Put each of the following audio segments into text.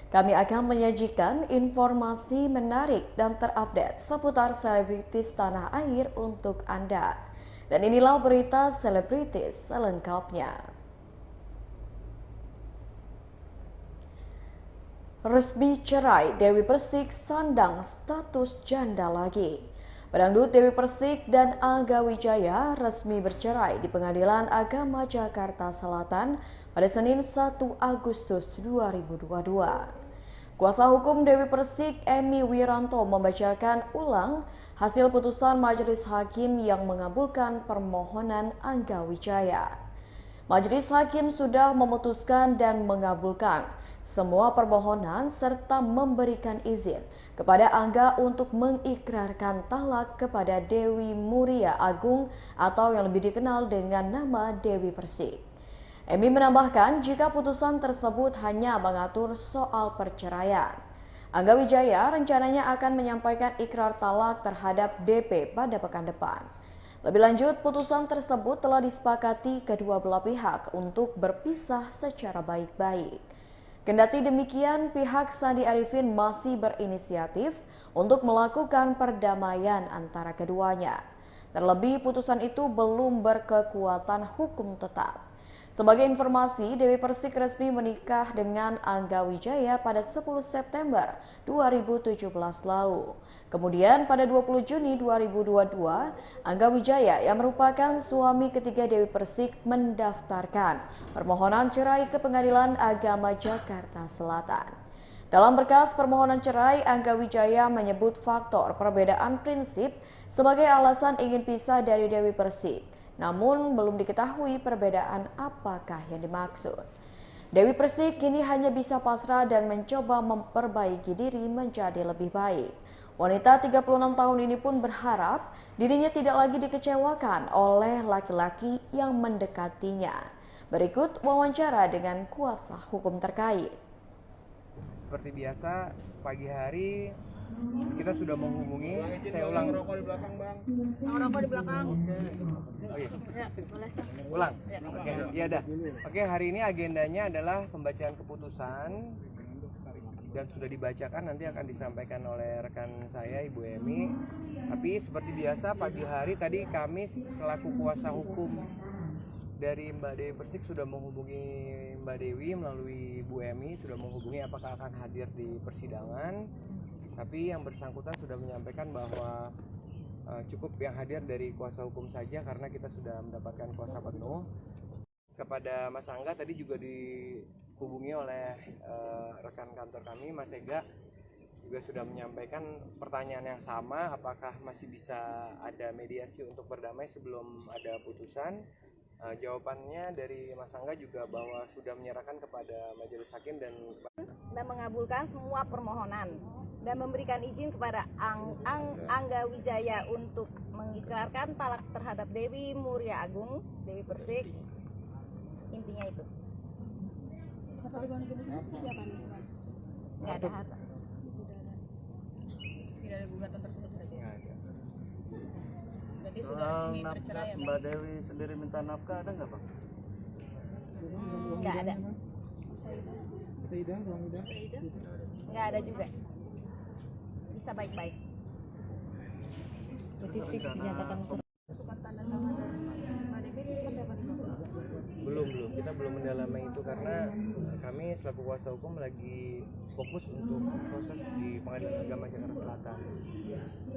Kami akan menyajikan informasi menarik dan terupdate seputar selebritis tanah air untuk Anda. Dan inilah berita selebritis selengkapnya. Resmi cerai, Dewi Persik sandang status janda lagi. Pedangdut Dewi Persik dan Angga Wijaya resmi bercerai di Pengadilan Agama Jakarta Selatan pada Senin 1 Agustus 2022. Kuasa hukum Dewi Persik, Emi Wiranto, membacakan ulang hasil putusan Majelis Hakim yang mengabulkan permohonan Angga Wijaya. Majelis Hakim sudah memutuskan dan mengabulkan semua permohonan serta memberikan izin kepada Angga untuk mengikrarkan talak kepada Dewi Muria Agung atau yang lebih dikenal dengan nama Dewi Persik. Emi menambahkan jika putusan tersebut hanya mengatur soal perceraian. Angga Wijaya rencananya akan menyampaikan ikrar talak terhadap DP pada pekan depan. Lebih lanjut, putusan tersebut telah disepakati kedua belah pihak untuk berpisah secara baik-baik. Kendati demikian, pihak Sandi Arifin masih berinisiatif untuk melakukan perdamaian antara keduanya. Terlebih, putusan itu belum berkekuatan hukum tetap. Sebagai informasi, Dewi Persik resmi menikah dengan Angga Wijaya pada 10 September 2017 lalu. Kemudian pada 20 Juni 2022, Angga Wijaya yang merupakan suami ketiga Dewi Persik mendaftarkan permohonan cerai ke Pengadilan Agama Jakarta Selatan. Dalam berkas permohonan cerai, Angga Wijaya menyebut faktor perbedaan prinsip sebagai alasan ingin pisah dari Dewi Persik. Namun belum diketahui perbedaan apakah yang dimaksud. Dewi Persik kini hanya bisa pasrah dan mencoba memperbaiki diri menjadi lebih baik. Wanita 36 tahun ini pun berharap dirinya tidak lagi dikecewakan oleh laki-laki yang mendekatinya. Berikut wawancara dengan kuasa hukum terkait. Seperti biasa, pagi hari kita sudah menghubungi. Saya ulang. Rokok di belakang, Bang. Rokok di belakang. Oh iya. Ya, boleh. Ulang. Oke, iya dah. Oke, hari ini agendanya adalah pembacaan keputusan dan sudah dibacakan, nanti akan disampaikan oleh rekan saya Ibu Emi. Tapi seperti biasa pagi hari tadi kami selaku kuasa hukum dari Mbak Dewi Persik sudah menghubungi Mbak Dewi melalui Bu Emi, sudah menghubungi apakah akan hadir di persidangan. Tapi yang bersangkutan sudah menyampaikan bahwa cukup yang hadir dari kuasa hukum saja karena kita sudah mendapatkan kuasa penuh. Kepada Mas Angga tadi juga dihubungi oleh rekan kantor kami, Mas Ega, juga sudah menyampaikan pertanyaan yang sama, apakah masih bisa ada mediasi untuk berdamai sebelum ada putusan. Jawabannya dari Mas Angga juga bahwa sudah menyerahkan kepada Majelis Hakim dan mengabulkan semua permohonan dan memberikan izin kepada Angga Wijaya untuk mengikrarkan talak terhadap Dewi Muria Agung, Dewi Persik. Intinya itu. Nggak ada harta. Tidak ada gugatan tersebut berarti. Berarti sudah Soal resmi bercerai ya, Mbak Dewi sendiri minta nafkah ada nggak, Bang? Nggak ada. Nggak ada juga. Bisa baik-baik. belum kita belum mendalami itu karena kami selaku kuasa hukum lagi fokus untuk proses di Pengadilan Agama Jakarta Selatan.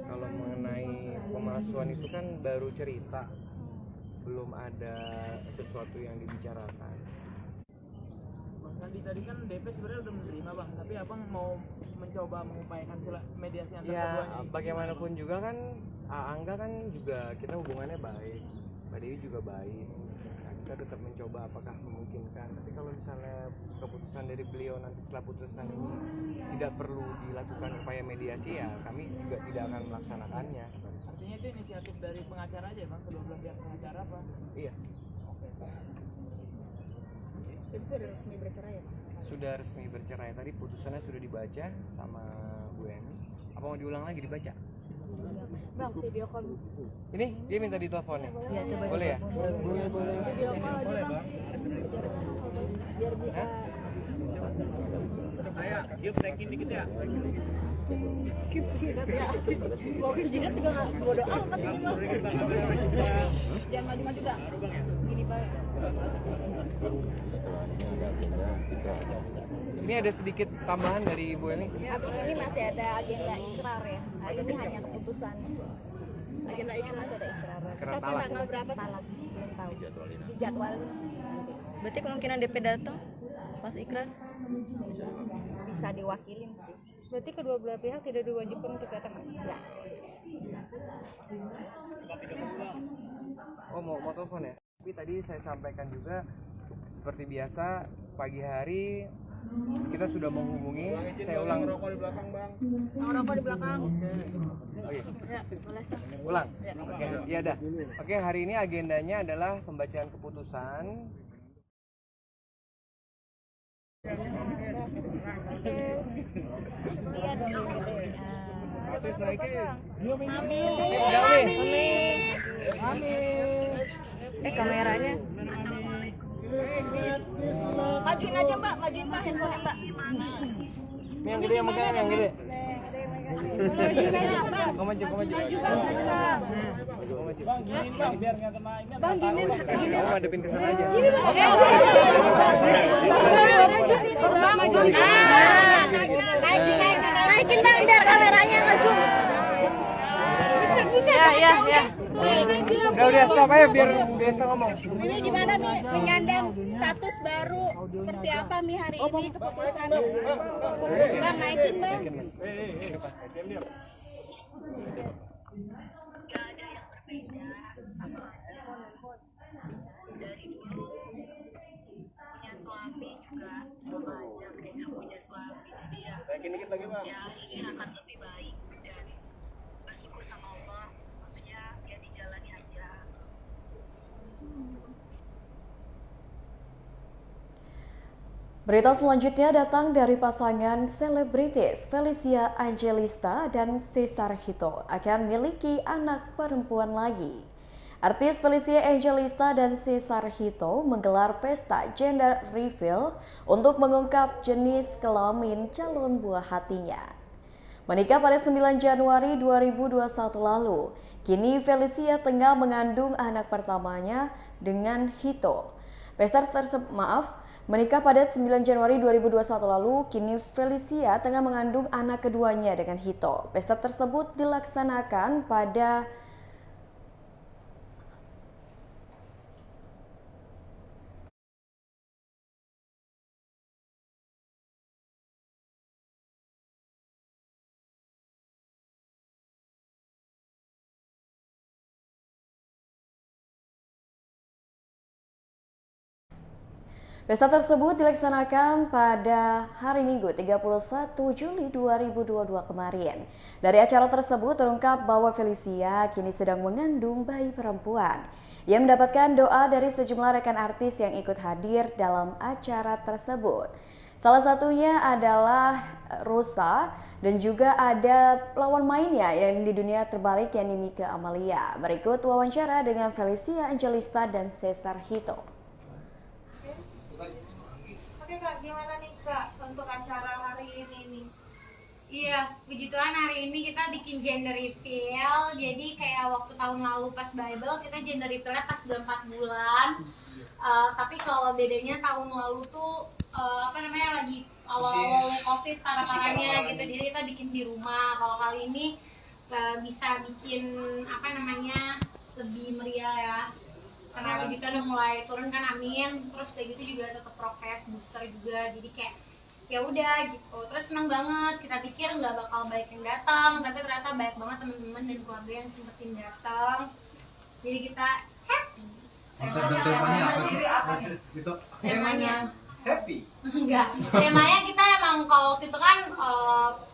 Kalau mengenai pemalsuan itu kan baru cerita, belum ada sesuatu yang dibicarakan. Bang Sandi tadi kan DP sebenarnya udah menerima, Bang, tapi Abang mau mencoba mengupayakan mediasi antar Ya keduanya. bagaimanapun juga kan Angga kan juga kita hubungannya baik, Mbak Dewi juga baik. Kita tetap mencoba apakah memungkinkan, tapi kalau misalnya keputusan dari beliau nanti setelah putusan ini tidak perlu dilakukan upaya mediasi, ya kami juga tidak akan melaksanakannya. Artinya itu inisiatif dari pengacara aja, Bang, kedua belah pihak pengacara apa? Iya. Oke. Itu sudah resmi bercerai ya, Pak? Sudah resmi bercerai, tadi putusannya sudah dibaca sama Bu Eni. Apa mau diulang lagi dibaca? Bang, video call. Ini dia minta diteleponnya. Ya, coba. Boleh ya? Boleh. Video call aja, Bang. Biar bisa. Saya Mau sejidat juga nggak bodo amat ini mah. Jangan maju-maju dah. Gini Pak. Ini ada sedikit tambahan dari Ibu Emi. Habis ini masih ada agenda ikrar ya. Hari ini hanya keputusan. Agenda ikrar masih ada ikrar. Ikrar talak. Tanggal berapa? Talak. Belum tahu. Dijadwalin nanti. Berarti kemungkinan DP datang pas ikrar? Bisa diwakilin sih. Berarti kedua belah pihak tidak diwajibkan untuk datang? Ya. Oh mau telepon ya? Tapi tadi saya sampaikan juga seperti biasa pagi hari kita sudah menghubungi. Saya ulang. Rokok di belakang bang. Ngerokok di belakang. Oh iya. Ya, boleh. Ulang. Oke, iya dah. Oke, hari ini agendanya adalah pembacaan keputusan. Iya dong. Asis naikin. Kameranya. Majuin aja Mbak, majuin Mbak handphone Mbak. Ini yang gede yang megang yang gede. Kau maju. Bang, gini bang, biar nggak kena ini. Bang gini. Kamu ngadepin ke sana aja. Naikin Bang biar kameranya nge-zoom. Ya. Udah stop ayo biar biasa ngomong. Ini gimana nih menyandang status baru seperti apa nih hari ini keputusan? Bang naikin Bang. Gak ada yang berbeda sama aja dari dulu punya suami juga sama aja kayak gak punya suami, jadi ya Naikin dikit lagi bang. ya ini akan lebih baik dan bersyukur sama Allah, maksudnya ya dijalani aja. Berita selanjutnya datang dari pasangan selebritis Felicia Angelista dan Cesar Hito akan miliki anak perempuan lagi. Artis Felicia Angelista dan Cesar Hito menggelar pesta gender reveal untuk mengungkap jenis kelamin calon buah hatinya. Menikah pada 9 Januari 2021 lalu, kini Felicia tengah mengandung anak pertamanya dengan Hito. Menikah pada 9 Januari 2021 lalu, kini Felicia tengah mengandung anak keduanya dengan Hito. Pesta tersebut dilaksanakan pada Pesta tersebut dilaksanakan pada hari Minggu 31 Juli 2022 kemarin. Dari acara tersebut terungkap bahwa Felicia kini sedang mengandung bayi perempuan. Ia mendapatkan doa dari sejumlah rekan artis yang ikut hadir dalam acara tersebut. Salah satunya adalah Rosa dan juga ada lawan mainnya yang di dunia terbalik yakni Mika Amalia. Berikut wawancara dengan Felicia Angelista dan Cesar Hito. Oke Kak, gimana nih Kak untuk acara hari ini nih? Iya, puji Tuhan hari ini kita bikin gender reveal. Jadi kayak waktu tahun lalu pas Bible kita gender revealnya pas udah 4 bulan. Tapi kalau bedanya tahun lalu tuh lagi awal-awal COVID parah-parahnya gitu. Jadi kita bikin di rumah. Kalau kali ini bisa bikin lebih meriah ya. Karena kita udah mulai turun kan, amin. Terus kayak gitu juga tetap prokes, booster juga. Jadi kayak ya udah gitu. Terus seneng banget. Kita pikir nggak bakal banyak yang datang, tapi ternyata banyak banget teman-teman dan keluarga yang sempetin datang. Jadi kita happy. Temanya Happy. enggak. Temanya kita emang kalau waktu itu kan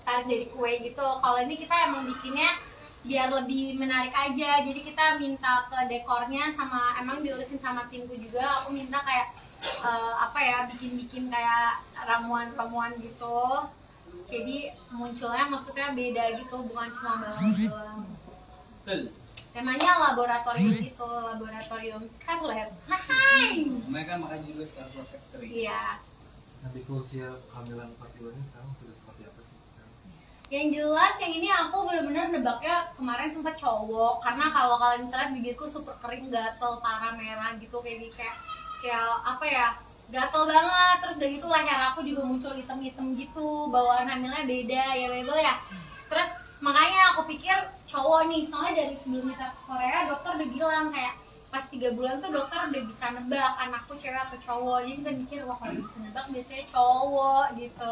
tarik dari kue gitu. Kalau ini kita emang bikinnya biar lebih menarik aja. Jadi kita minta ke dekornya sama emang diurusin sama timku juga. Aku minta kayak bikin kayak ramuan-ramuan gitu. Jadi munculnya maksudnya beda gitu, bukan cuma balon doang. Temanya laboratorium gitu, laboratorium Scarlett. Hai. Mereka makanya juga Scarlett Factory. Iya. Nanti usia kehamilan 4 bulan ini sekarang sudah seperti apa sih? Yang jelas yang ini aku benar-benar nebaknya kemarin sempat cowok, karena kalau kalian misalnya bibirku super kering, gatel, parah, merah gitu, kayak apa ya, gatel banget. Terus udah gitu leher aku juga muncul hitam-hitam gitu, bawaan hamilnya beda ya Bebel ya. Terus makanya aku pikir cowok nih, soalnya dari sebelum kita ke Korea dokter udah bilang kayak pas 3 bulan tuh dokter udah bisa nebak anakku cewek atau cowok. Jadi kita mikir wah kalau bisa nebak biasanya cowok gitu.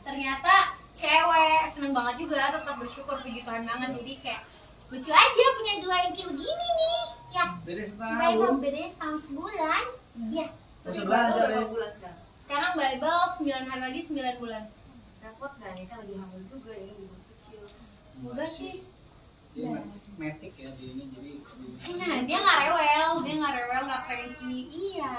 Ternyata cewek. Seneng banget juga, tetap bersyukur, puji Tuhan banget. Jadi kayak lucu aja punya dua yang kayak begini nih ya. Beda Bible bedanya setahun sebulan. Iya. Bisa belajar ya. bulan sekarang. Sekarang Bible 9 hari lagi 9 bulan. Repot gak nih, kan lagi hamil juga ya, lagi masih kecil. Enggak sih. Dia metik ya dia ini, jadi Nah, dia nggak rewel, nggak cranky. Iya.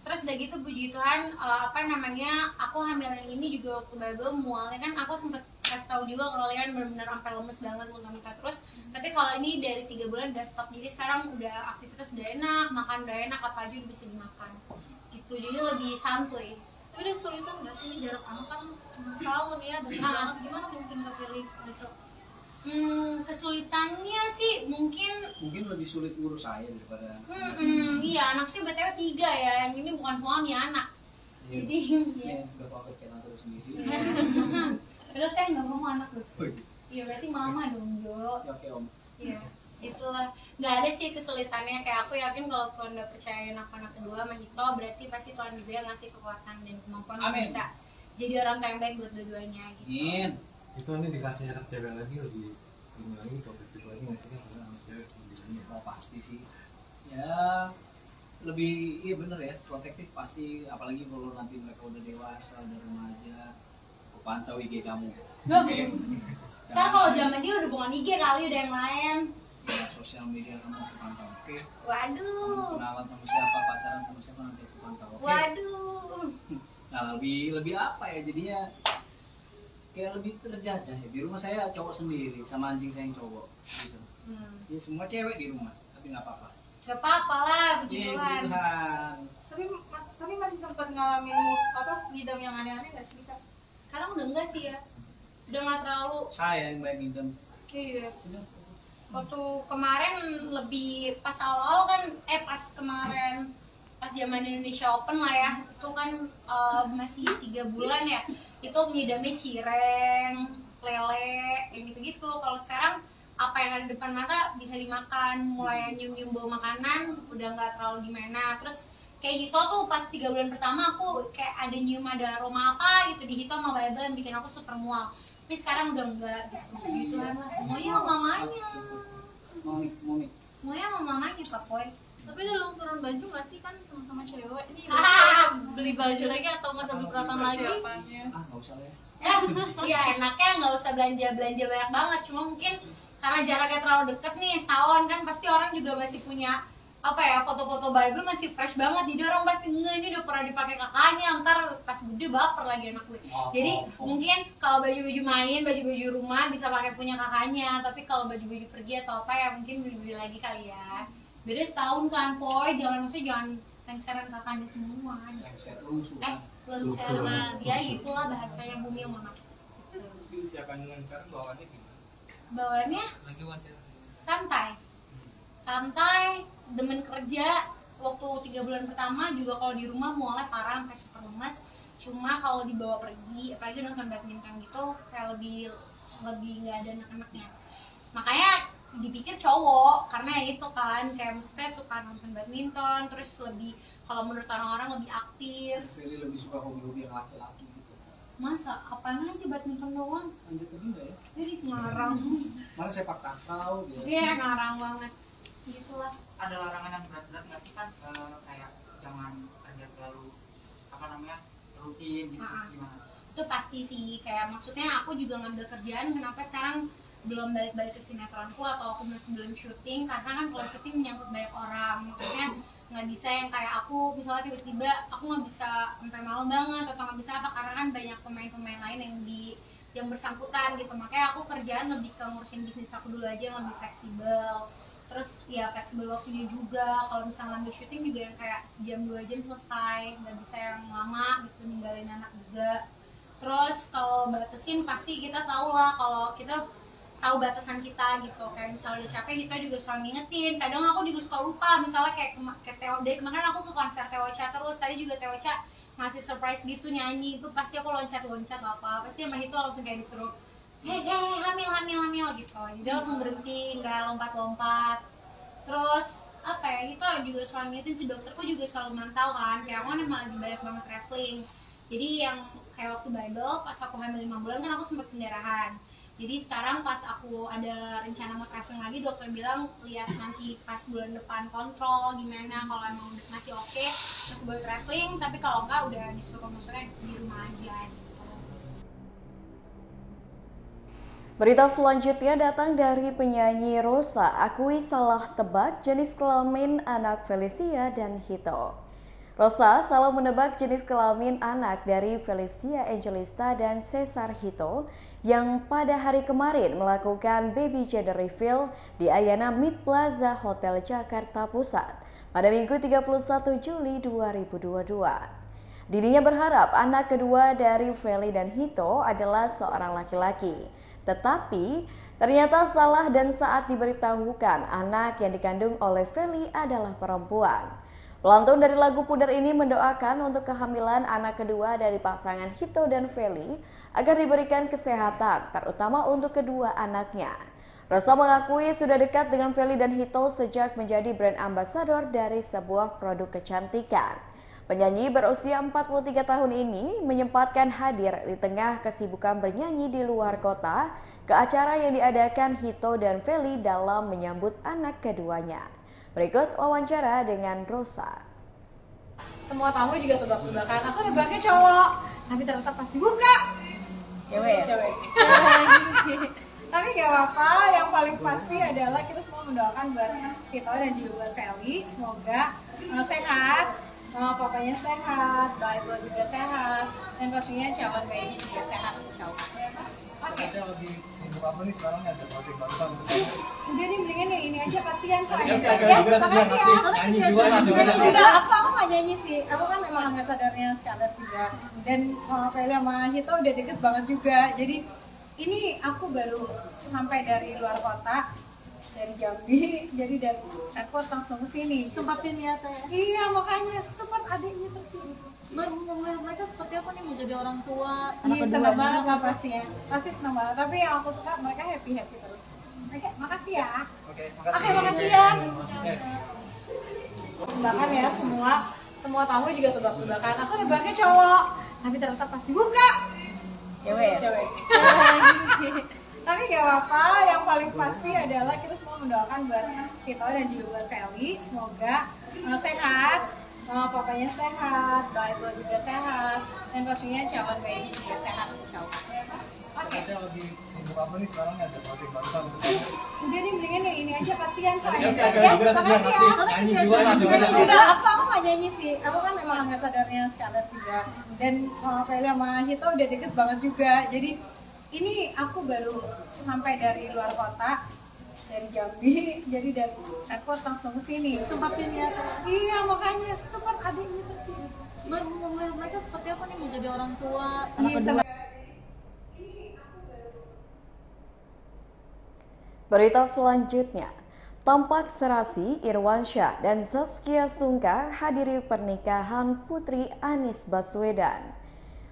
Terus udah gitu puji Tuhan, aku hamil yang ini juga waktu Bible mualnya kan aku sempet kasih tahu juga kalau kalian benar-benar sampai lemes banget muntah-muntah terus. Tapi kalau ini dari 3 bulan udah stop, jadi sekarang udah aktivitas udah enak, makan udah enak, apa aja udah bisa dimakan. Gitu, jadi lebih santuy. Tapi ada kesulitan nggak sih, jarak anak kan cuma setahun ya, deket banget, gimana mungkin kepilih gitu? Kesulitannya sih mungkin lebih sulit ngurus saya daripada iya, anak sih BTW 3 ya, yang ini bukan suami anak. Iya. Jadi ya udah pakai skenario terus sendiri. padahal saya nggak mau anak loh. Iya berarti mama dong Jo. Ya, oke om. Iya, itulah. Nggak ada sih kesulitannya, kayak aku yakin kalau Tuhan udah percayain aku anak kedua sama Nito, berarti pasti Tuhan juga yang ngasih kekuatan dan kemampuan untuk Amin. bisa jadi orang tua yang baik buat dua-duanya gitu. Amin. Itu nanti dikasih anak cewek lagi lebih ini lagi, protektif lagi nggak sih? Karena anak cewek lebih Oh pasti sih. Ya lebih iya bener ya, protektif pasti, apalagi kalau nanti mereka udah dewasa, udah remaja. Aku pantau IG kamu. Loh, Oke. ntar kalau zaman dia udah bukan IG kali, udah yang lain. Ya, sosial media kamu aku pantau. Oke. Waduh, Kenalan sama siapa, pacaran sama siapa nanti aku pantau. Oke. waduh. Nah lebih apa ya jadinya, kayak lebih terjajah ya. Di rumah saya cowok sendiri sama anjing saya yang cowok gitu. Ya semua cewek di rumah, tapi nggak apa-apa. Gak apa-apa lah, puji Iya, Tuhan. puji Tuhan. Tapi masih sempat ngalamin ngidam yang aneh-aneh nggak sih Kak? Sekarang udah enggak sih ya, udah nggak terlalu. Saya yang banyak ngidam. Iya. Udah. Waktu kemarin lebih pas awal-awal kan, pas kemarin pas zaman Indonesia Open lah ya, itu kan masih 3 bulan ya, itu ngidamnya cireng, lele, kayak gitu-gitu. Kalau sekarang apa yang ada di depan mata bisa dimakan, mulai nyium-nyium bau makanan udah nggak terlalu gimana. Terus kayak gitu tuh pas 3 bulan pertama aku kayak ada nyium ada aroma apa gitu di Hito sama Bible yang bikin aku super mual. Tapi sekarang udah enggak gitu lah, semuanya sama mamanya. Semuanya sama mamanya Pak Boy. Tapi ada longsoran baju nggak sih, kan sama-sama cewek? Ini Ah. beli baju lagi atau nggak usah beli peralatan lagi? Ah nggak usah lah ya. Ya enaknya nggak usah belanja banyak banget, cuma mungkin karena jaraknya terlalu deket nih, setahun kan pasti orang juga masih punya apa ya, foto-foto Bible masih fresh banget, jadi orang pasti nge ini udah pernah dipakai kakaknya, ntar pas gede baper lagi anak gue. Jadi mungkin kalau baju-baju main, baju-baju rumah bisa pakai punya kakaknya, tapi kalau baju-baju pergi atau apa ya mungkin beli-beli lagi kali ya. Beda setahun kan Poy, jangan lengseran kakaknya semua. Lengseran, ya itulah bahasanya bumi mama. Tapi usia kandungan sekarang bawaannya gimana? Bawaannya santai, demen kerja. Waktu 3 bulan pertama juga kalau di rumah mualnya parah sampai super lemas. Cuma kalau dibawa pergi, apalagi nonton badminton gitu, kayak lebih nggak ada anak-anaknya. Makanya dipikir cowok, karena ya itu kan kayak maksudnya suka nonton badminton, terus lebih kalau menurut orang-orang lebih aktif. Feli lebih suka hobi-hobi yang laki-laki gitu. Masa apaan aja badminton doang? Lanjut lagi nggak ya? Jadi ngarang. Mana sepak takraw gitu. Iya ngarang banget. Gitulah. Ada larangan yang berat-berat nggak sih kan, kayak jangan kerja terlalu rutin gitu, gimana? Itu pasti sih, kayak maksudnya aku juga ngambil kerjaan, kenapa sekarang belum balik-balik ke sinetronku atau aku masih belum syuting, karena kan kalau syuting menyangkut banyak orang, maksudnya nggak bisa yang kayak aku misalnya tiba-tiba aku nggak bisa sampai malam banget atau nggak bisa apa, karena kan banyak pemain-pemain lain yang bersangkutan gitu. Makanya aku kerjaan lebih ke ngurusin bisnis aku dulu aja yang lebih fleksibel. Terus ya fleksibel waktunya juga, kalau misalnya ngambil syuting juga yang kayak sejam 2 jam selesai, nggak bisa yang lama gitu, ninggalin anak juga. Terus kalau batasin pasti kita tahu lah, kalau kita tahu batasan kita gitu, kayak misalnya udah capek kita juga selalu ngingetin. Kadang aku juga suka lupa, misalnya kayak dari kemarin aku ke konser Teocha terus, tadi juga Teocha ngasih surprise gitu nyanyi, itu pasti aku loncat-loncat apa, pasti sama itu langsung kayak disuruh hamil gitu, jadi langsung berhenti, nggak lompat-lompat. Terus apa ya, kita juga selalu ngingetin, si dokterku juga selalu mantau kan, kayak aku kan emang lagi banyak banget traveling. Jadi yang kayak waktu Bible pas aku hamil 5 bulan kan aku sempat pendarahan. Jadi sekarang pas aku ada rencana mau traveling lagi, dokter bilang lihat nanti pas bulan depan kontrol gimana, kalau emang masih oke masih boleh traveling, tapi kalau enggak udah disuruh maksudnya di rumah aja gitu. Berita selanjutnya datang dari penyanyi Rosa, akui salah tebak jenis kelamin anak Felicia dan Hito. Rosa salah menebak jenis kelamin anak dari Felicia Angelista dan Cesar Hito yang pada hari kemarin melakukan baby gender reveal di Ayana Mid Plaza Hotel Jakarta Pusat pada Minggu 31 Juli 2022. Dirinya berharap anak kedua dari Feli dan Hito adalah seorang laki-laki. Tetapi ternyata salah dan saat diberitahukan anak yang dikandung oleh Feli adalah perempuan. Pelantun dari lagu Pudar ini mendoakan untuk kehamilan anak kedua dari pasangan Hito dan Feli agar diberikan kesehatan, terutama untuk kedua anaknya. Rosa mengakui sudah dekat dengan Feli dan Hito sejak menjadi brand ambassador dari sebuah produk kecantikan. Penyanyi berusia 43 tahun ini menyempatkan hadir di tengah kesibukan bernyanyi di luar kota ke acara yang diadakan Hito dan Feli dalam menyambut anak keduanya. Berikut wawancara dengan Rosa. Semua tamu juga tebak-tebakan, aku nebaknya cowok, tapi ternyata pas dibuka cewek ya? Cewek. Tapi gak apa-apa, yang paling pasti adalah kita semua mendoakan buat Hito dan juga buat Feli, semoga sehat. Papanya sehat, Bible juga sehat, dan pastinya calon bayinya juga sehat, insya Allah. Oke. Kita lagi sibuk apa nih sekarang, ada project bantuan? Udah nih, mendingan yang ini aja kasihan soalnya. Ya, makasih ya. Nyanyi juga lah, Enggak, aku nggak nyanyi sih. Aku kan memang ambasadornya Scarlett juga. Dan Feli sama Hito udah deket banget juga. Jadi ini aku baru sampai dari luar kota, dari Jambi, jadi dari airport langsung ke sini. Sempatin ya Teh. Iya, makanya sempat adiknya tersini. Mereka seperti apa nih, mau jadi orang tua? Iya, senang banget lah pasti ya. Pasti senang banget. Tapi yang aku suka mereka happy terus. Oke, makasih ya. Oke, makasih ya. Bahkan ya semua tamu juga tebak-tebakan. Aku nebaknya cowok, tapi ternyata pas dibuka cewek ya? Cewek. Tapi gak apa-apa, yang paling pasti adalah kita semua mendoakan buat Hito dan juga buat Feli, semoga sehat, papanya sehat, Bible juga sehat, dan pastinya calon bayinya juga sehat, insya Allah. Oke. Kita lagi sibuk apa nih sekarang, ada project bantuan? Udah nih, mendingan yang ini aja kasihan soalnya. Ya, makasih ya. Nyanyi juga lah. Enggak, aku nggak nyanyi sih. Aku kan memang ambasadornya Scarlett juga, dan Feli sama Hito udah deket banget juga. Jadi ini aku baru sampai dari luar kota, dari Jambi, jadi dari airport langsung ke sini. Sempatin ya Teh. Iya, makanya sempat adiknya tersini. Mereka seperti apa nih, mau jadi orang tua? Iya, senang. Berita selanjutnya, tampak serasi Irwansyah dan Zaskia Sungkar hadiri pernikahan putri Anies Baswedan.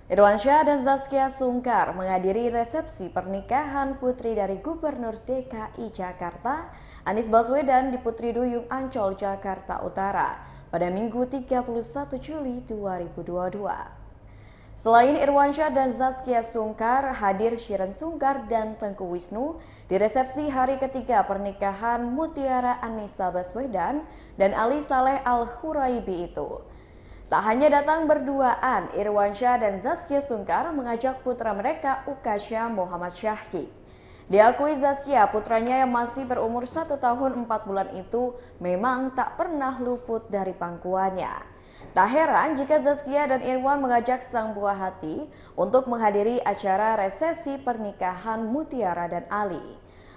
Irwansyah dan Zaskia Sungkar menghadiri resepsi pernikahan putri dari Gubernur DKI Jakarta, Anies Baswedan di Putri Duyung Ancol, Jakarta Utara pada Minggu 31 Juli 2022. Selain Irwansyah dan Zaskia Sungkar, hadir Shiren Sungkar dan Tengku Wisnu di resepsi hari ketiga pernikahan Mutiara Anissa Baswedan dan Ali Saleh Al-Huraibi itu. Tak hanya datang berduaan, Irwansyah dan Zaskia Sungkar mengajak putra mereka Ukasha Muhammad Syahki. Diakui Zaskia, putranya yang masih berumur 1 tahun 4 bulan itu memang tak pernah luput dari pangkuannya. Tak heran jika Zaskia dan Irwan mengajak sang buah hati untuk menghadiri acara resepsi pernikahan Mutiara dan Ali.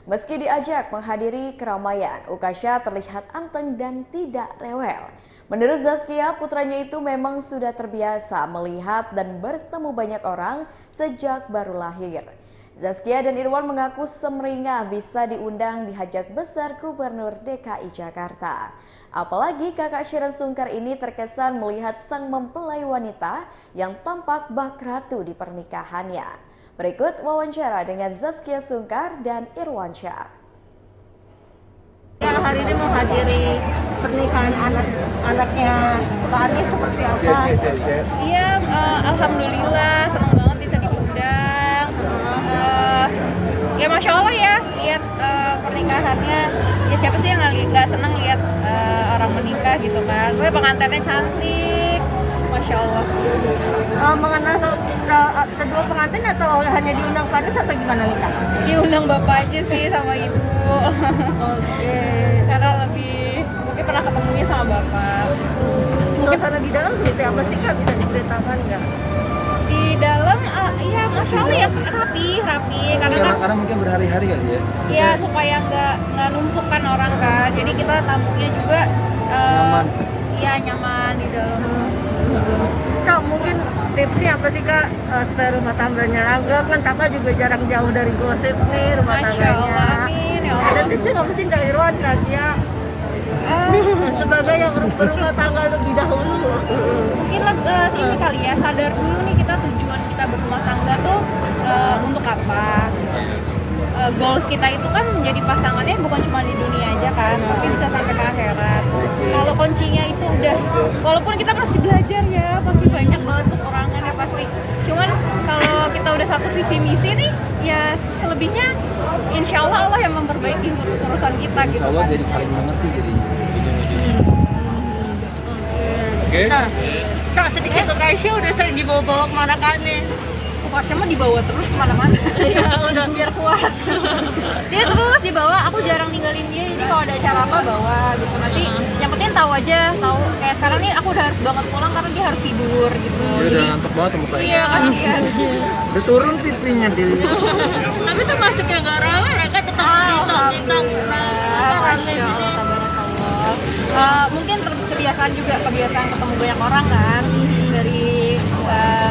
Meski diajak menghadiri keramaian, Ukasha terlihat anteng dan tidak rewel. Menurut Zaskia, putranya itu memang sudah terbiasa melihat dan bertemu banyak orang sejak baru lahir. Zaskia dan Irwan mengaku semeringah bisa diundang di hajat besar Gubernur DKI Jakarta. Apalagi kakak Sharon Sungkar ini terkesan melihat sang mempelai wanita yang tampak bak ratu di pernikahannya. Berikut wawancara dengan Zaskia Sungkar dan Irwan Syah. Ya, hari ini menghadiri pernikahan anaknya Pak Anies seperti apa? Iya, alhamdulillah senang banget bisa diundang. Ya masya Allah ya, lihat pernikahannya. Ya siapa sih yang nggak senang lihat orang menikah gitu kan? Gue pengantinnya cantik, masya Allah. Mengenal kedua pengantin atau hanya diundang Pak Anies atau gimana nih Kak? Diundang bapak aja sih sama ibu. Oke. Karena lebih mungkin pernah ketemunya sama bapak. Suasana di dalam seperti apa sih Kak? Bisa diceritakan nggak? Di dalam, ya masya Allah ya rapi karena mungkin berhari-hari kali ya. Iya, supaya nggak numpuk kan orang kan. Jadi kita tamunya juga Nyaman. Iya nyaman di dalam. Kak, mungkin tipsnya apa sih Kak supaya rumah tangganya langgeng? Kan Kakak juga jarang jauh dari gosip nih rumah Masya tangganya. Allah, amin ya Allah. Ada tipsnya nggak mesti dari Irwan Kak ya? Sebagai yang berumah tangga lebih dahulu. Mungkin ini kali ya, sadar dulu nih kita tujuan kita berumah tangga tuh untuk apa. Goals kita itu kan menjadi pasangannya bukan cuma di dunia aja kan, tapi bisa sampai ke akhirat. Kalau kuncinya itu udah, walaupun kita masih belajar ya, pasti banyak banget kekurangannya pasti. Cuman kalau kita udah satu visi misi nih, ya selebihnya insya Allah Allah yang memperbaiki urusan kita gitu Allah kan. jadi saling mengerti jadi Oke. Nah, Kak sedikit ke Kaisya udah sering dibawa-bawa kemana Kak nih? Pokoknya mah dibawa terus kemana-mana. Ya udah Biar kuat. Dia terus dibawa, aku jarang ninggalin dia. Jadi kalau ada acara apa bawa gitu. Nanti yang penting tahu aja, tahu. Kayak sekarang nih aku udah harus banget pulang karena dia harus tidur gitu. Dia udah ngantuk banget mukanya. Iya kasihan. Udah turun pipinya dia. tapi termasuk yang gak rame mereka tetap Alhamdulillah. Masya Allah, tabarakallah. Mungkin kebiasaan ketemu banyak orang kan. Dari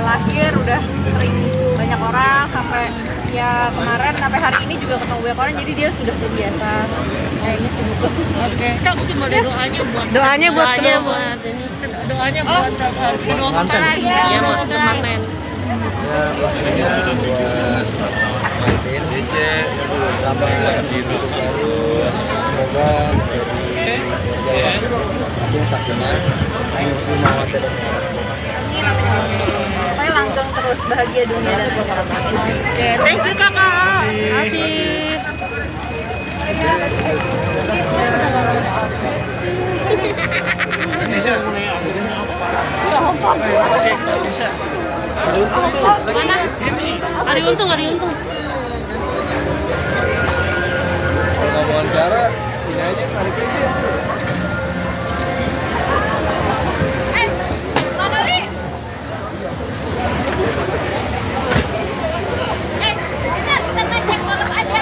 lahir udah sering banyak orang sampai ya kemarin sampai hari ini juga ketemu banyak orang, jadi dia sudah terbiasa kayaknya sih gitu. Oke. Kita mungkin mau ada doanya buat kedua mempelai ya buat pengantin. Ya, pastinya buat Martin, DC, sama Cino baru, semoga menjadi keluarga yang sakinah, mawaddah dan Pokoknya langgeng terus, bahagia dunia dan akhirat. Oke, thank you Kakak. Asik. Ada untung. kalau nggak mau wawancara, sini aja, tarik aja. Pak Nuri. Benar, kita ngecek malam aja.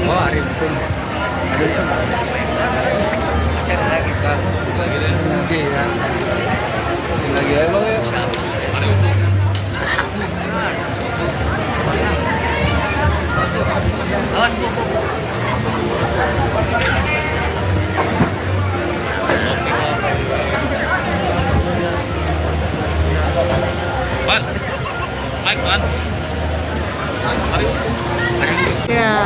Oh, hari untung. Masih ada lagi kan? Lagi ya. Lagi ya bang ya. Hari untung. Awas buku. Wan, Mike Wan. Hari untung. Ya.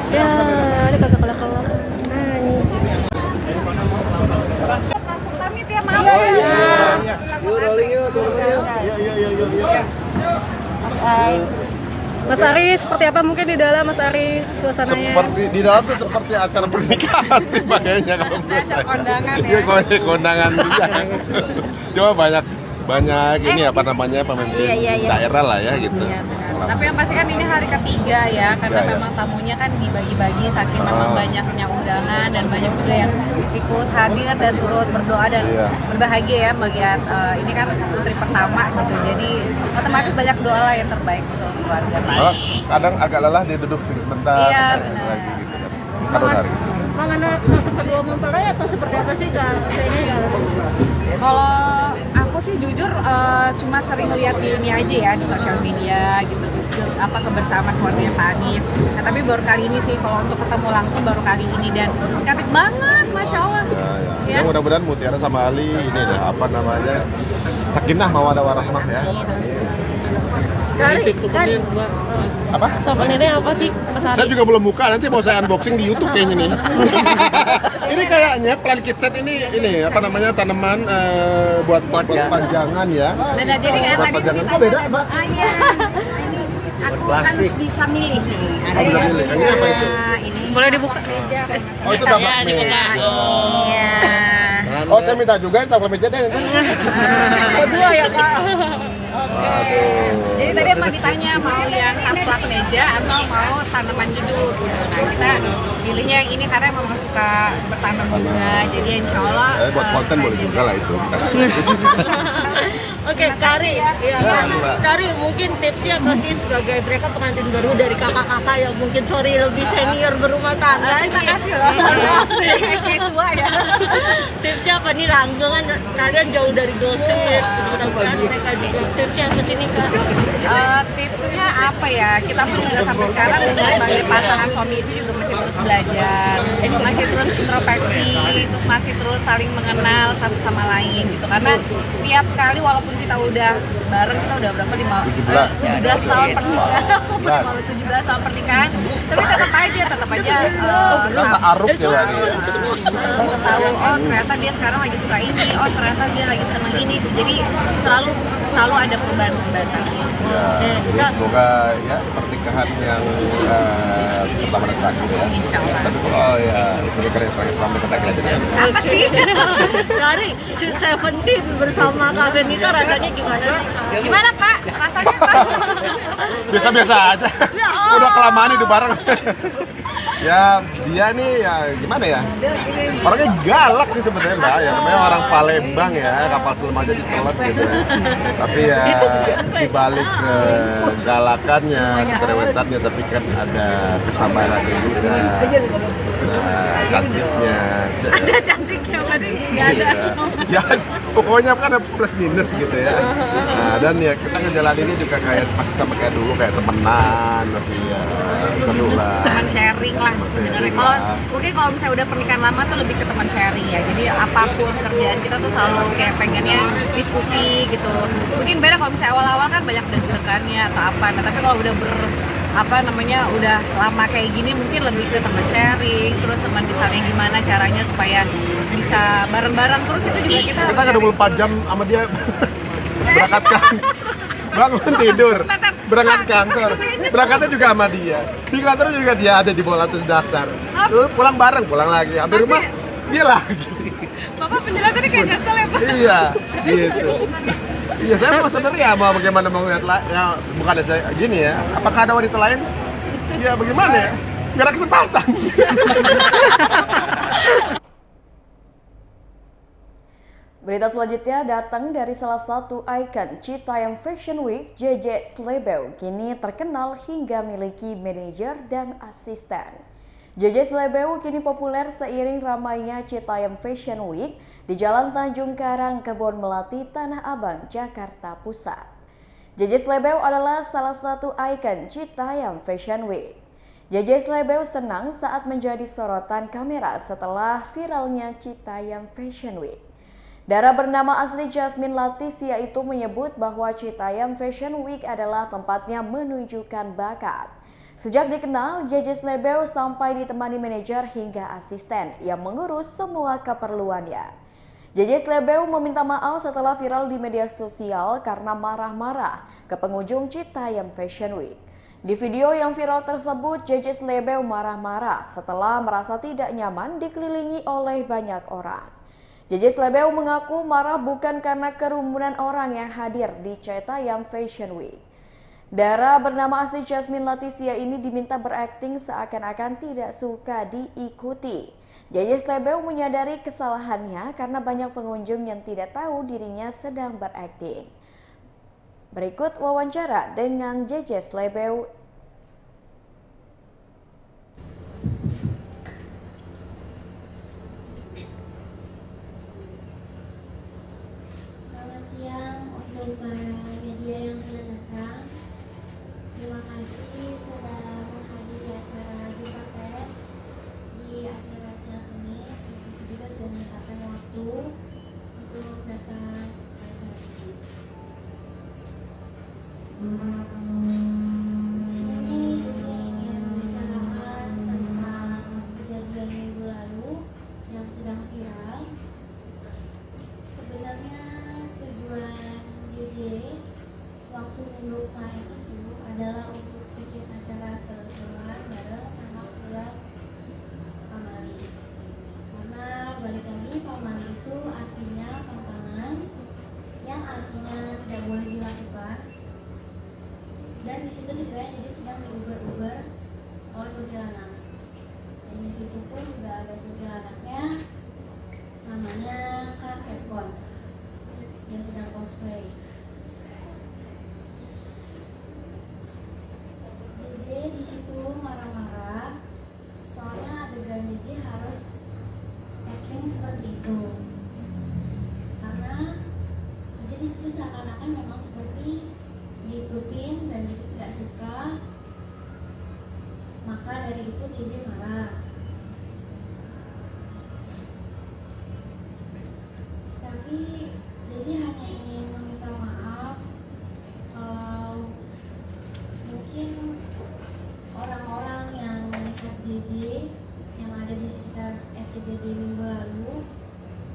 Ya, ini kagak kelak-kelak. Langsung pamit ya, maaf. Mas Ari, seperti apa mungkin di dalam Mas Ari suasananya? Seperti di dalam tuh seperti acara pernikahan sih kayaknya kalau menurut saya. Kondangan ya. Iya kondangan juga. Cuma banyak banyak ini apa namanya pemimpin daerah lah ya gitu. Iya, benar. Tapi yang pasti kan ini hari ketiga ya, karena memang tamunya kan dibagi-bagi saking memang banyaknya undangan dan banyak juga yang ikut hadir dan turut berdoa dan berbahagia ya melihat ini kan putri pertama gitu. Jadi otomatis banyak doa lah yang terbaik untuk keluarga. Kadang agak lelah dia duduk sebentar. Iya, benar. Lagi gitu kan. Kalau hari. Mengenai kedua mempelai atau seperti apa sih Kak? Kalau aku sih jujur cuma sering lihat di ini aja ya di sosial media gitu apa kebersamaan keluarga Pak Anies. Nah, tapi baru kali ini sih kalau untuk ketemu langsung baru kali ini dan cantik banget, masya Allah. Ya mudah-mudahan Mutiara sama Ali ini deh apa namanya sakinah mawaddah warahmah ya. Apa? Souvenirnya apa sih Mas Ari? Saya juga belum buka, nanti mau saya unboxing di YouTube kayaknya nih. Ini kayaknya plant kit set ini apa namanya tanaman buat panjangan ya. Beda jadi kayak tadi. Panjangan kok beda, Mbak? Iya. Ini aku kan bisa milih nih. Ada yang milih. Ini apa itu? Ini. Boleh dibuka? Oh itu tapak meja. Iya. Oh saya minta juga tapak meja deh nanti. Dua ya Kak. Jadi tadi emang ditanya mau yang taplak meja atau mau tanaman hidup gitu. Nah kita pilihnya yang ini karena emang suka bertanam bunga. Jadi insya Allah buat konten boleh juga lah itu. Oke, Kari, Kari mungkin tipsnya kasih sebagai mereka pengantin baru dari kakak-kakak yang mungkin lebih senior berumah tangga. Terima kasih loh. Tua ya. Tipsnya apa nih langgangan kalian jauh dari gosip. Mudah-mudahan mereka juga tipsnya ke sini Kak. Tipsnya apa ya? Kita pun juga sampai sekarang sebagai pasangan suami itu juga masih terus belajar, masih terus introspeksi, terus masih terus saling mengenal satu sama lain gitu. Karena tiap kali walaupun kita udah bareng, kita udah berapa 17 tahun pernikahan, 17 tahun pernikahan, tapi tetap aja taruh tahu oh ternyata dia sekarang lagi suka ini, oh ternyata dia lagi seneng ini, jadi selalu ada perubahan-perubahan. Ya, semoga ya pernikahan yang pertama dan terakhir ya. Insyaallah. Tapi pernikahan yang terakhir selama terakhir aja ya. Apa sih? Dari Seventeen bersama Kak Benita rasanya gimana sih? Gimana Pak? Rasanya Pak? Biasa-biasa aja. Udah kelamaan hidup bareng. Ya dia nih ya gimana ya, orangnya galak sih sebenarnya Mbak ya, namanya orang Palembang ya, kapal selam aja ditelan gitu ya. Tapi ya dibalik galakannya, kerewetannya, tapi kan ada kesabarannya juga, cantiknya. Ada cantiknya tadi nggak ada. Ya pokoknya kan ada plus minus gitu ya. Nah, dan ya kita ngejalaninnya juga kayak masih sama kayak dulu, kayak temenan masih ya seru lah. Teman sharing lah sebenarnya. Kalau mungkin kalau misalnya udah pernikahan lama tuh lebih ke teman sharing ya. Jadi apapun kerjaan kita tuh selalu kayak pengennya diskusi gitu. Mungkin beda kalau misalnya awal-awal kan banyak deg-degannya atau apa. Nah, tapi kalau udah udah lama kayak gini mungkin lebih ke teman sharing, terus teman misalnya gimana caranya supaya bisa bareng-bareng, terus itu juga kita kan 24 jam sama dia berangkat bangun tidur, berangkat kantor, berangkatnya juga sama dia, di kantor juga dia ada di bawah lantai dasar, lalu pulang bareng, pulang lagi, habis rumah dia lagi. Bapak penjelasannya kayak nyesel ya Pak? Iya, gitu. Iya, saya mau sebenarnya mau bagaimana mau lihat ya, bukan ada saya gini ya. Apakah ada wanita lain? Ya bagaimana ya? Nggak ada kesempatan. Berita selanjutnya datang dari salah satu ikon Citayam Fashion Week, JJ Slebeu, kini terkenal hingga miliki manajer dan asisten. JJ Slebeu kini populer seiring ramainya Citayam Fashion Week di Jalan Tanjung Karang, Kebon Melati, Tanah Abang, Jakarta Pusat. JJ Slebeu adalah salah satu ikon Citayam Fashion Week. JJ Slebeu senang saat menjadi sorotan kamera setelah viralnya Citayam Fashion Week. Dara bernama asli Jasmine Laticia itu menyebut bahwa Citayam Fashion Week adalah tempatnya menunjukkan bakat. Sejak dikenal, JJ Slebeu sampai ditemani manajer hingga asisten yang mengurus semua keperluannya. JJ Slebeu meminta maaf setelah viral di media sosial karena marah-marah ke pengunjung Citayam Fashion Week. Di video yang viral tersebut, JJ Slebeu marah-marah setelah merasa tidak nyaman dikelilingi oleh banyak orang. JJ Slebeo mengaku marah bukan karena kerumunan orang yang hadir di Citayam Fashion Week. Dara bernama asli Jasmine Laticia ini diminta berakting seakan-akan tidak suka diikuti. JJ Slebeo menyadari kesalahannya karena banyak pengunjung yang tidak tahu dirinya sedang berakting. Berikut wawancara dengan JJ Slebeo. Selamat siang untuk para media yang sudah datang. Terima kasih sudah menghadiri acara jumpa pers di acara siang ini. Terima kasih juga sudah menyempatkan waktu untuk datang ke acara ini. Di sini saya ingin membicarakan tentang kejadian minggu lalu yang sedang viral. Sebenarnya tujuan JJ waktu minggu kemarin itu adalah untuk bikin acara seru-seruan bareng sama keluarga Pamali. Karena balik lagi Pamali itu artinya pantangan, yang artinya tidak boleh dilakukan. Dan di situ ceritanya jadi sedang diuber-uber oleh kuntilanak. Dan di situ pun juga ada kuntilanaknya, namanya Kak Catcon. Dia sedang cosplay. JJ di situ marah-marah, soalnya adegan JJ harus acting seperti itu. Karena JJ di situ seakan-akan memang seperti diikutin dan JJ tidak suka. Maka dari itu JJ marah. Tapi JJ hanya ingin meminta maaf kalau mungkin orang-orang yang melihat JJ yang ada di sekitar SCBD minggu lalu,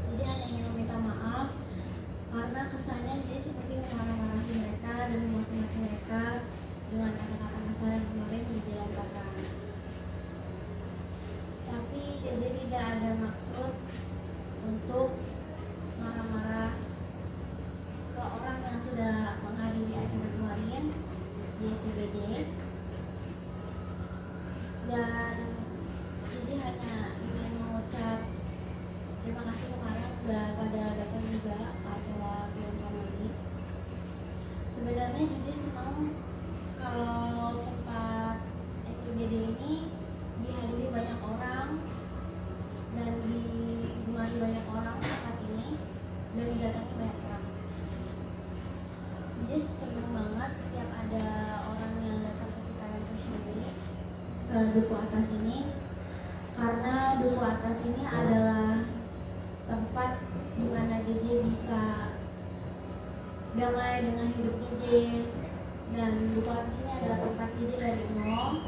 JJ hanya ingin meminta maaf karena kesannya JJ seperti memarah-marahi mereka dan memaki-maki mereka dengan kata-kata kasar yang kemarin JJ lontarkan. Tapi JJ tidak ada maksud untuk marah-marah ke orang yang sudah menghadiri acara kemarin di SCBD, dan jadi hanya ingin mengucap terima kasih kemarin udah pada datang juga ke acara film Pamali. Sebenarnya JJ senang kalau tempat SCBD ini dihadiri banyak orang dan digemari banyak orang tempat ini dan didatangi banyak orang. Jadi senang banget setiap ada orang yang datang ke Citayam Fashion Week ke Duku Atas ini, karena Duku Atas ini adalah tempat di mana JJ bisa damai dengan hidup JJ, dan Duku Atas ini adalah tempat JJ dari nol,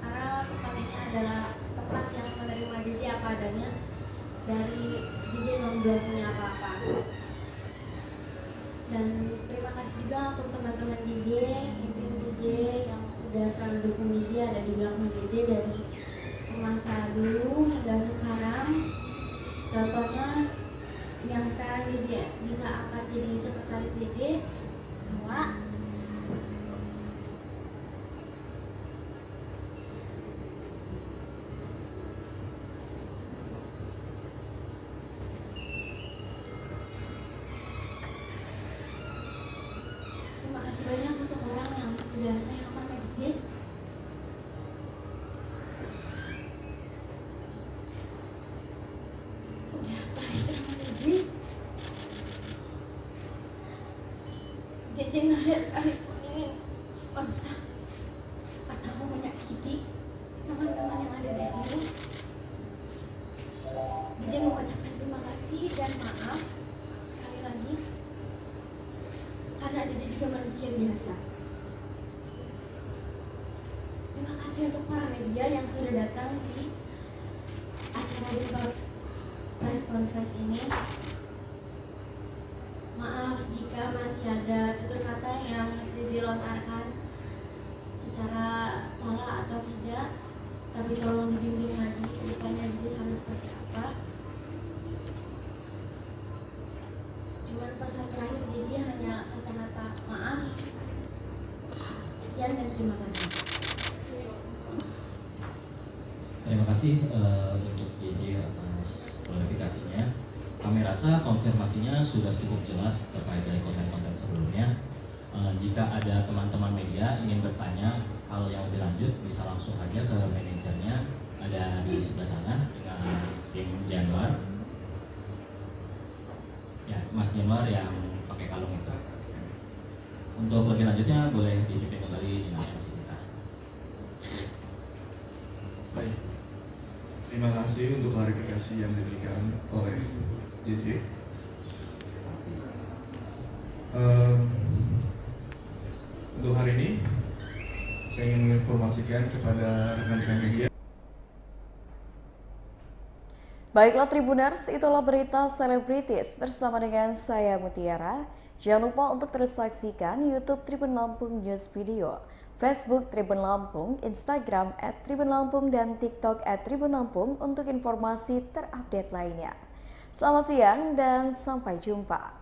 karena tempat ini adalah tempat yang menerima JJ apa adanya, dari JJ memang belum punya apa-apa. Dan terima kasih juga untuk teman-teman JJ, tim JJ yang udah selalu dukung JJ, ada di belakang JJ dari semasa dulu hingga sekarang. Contohnya yang sekarang JJ bisa angkat jadi sekretaris JJ, Hawa. Terima kasih banyak untuk orang yang sudah sayang sama JJ. Udah baik sama JJ. JJ nggak ada sekali pun ingin merusak atau menyakiti teman-teman yang ada di sini. JJ mengucapkan terima kasih dan maaf sekali lagi, karena JJ juga manusia biasa. Terima kasih untuk para media yang sudah datang di acara jumpa press conference ini. Maaf jika masih ada tutur kata yang dilontarkan secara salah atau tidak, tapi tolong dibimbing lagi ke depannya JJ harus seperti apa. Sekian dan terima kasih. Terima kasih untuk JJ atas klarifikasinya. Kami rasa konfirmasinya sudah cukup jelas terkait dari konten-konten sebelumnya. Jika ada teman-teman media ingin bertanya hal yang lebih lanjut, bisa langsung saja ke manajernya, ada di sebelah sana dengan tim Januar. Ya, Mas Januar yang pakai kalung itu. Untuk lebih lanjutnya boleh dipimpin kembali dengan MC kita. Baik. Terima kasih untuk klarifikasi yang diberikan oleh JJ. Untuk hari ini saya ingin menginformasikan kepada rekan-rekan media. Baiklah Tribuners, itulah berita selebritis bersama dengan saya Mutiara. Jangan lupa untuk terus saksikan YouTube Tribun Lampung News Video, Facebook Tribun Lampung, Instagram @tribunlampung, dan TikTok @tribun lampung untuk informasi terupdate lainnya. Selamat siang dan sampai jumpa.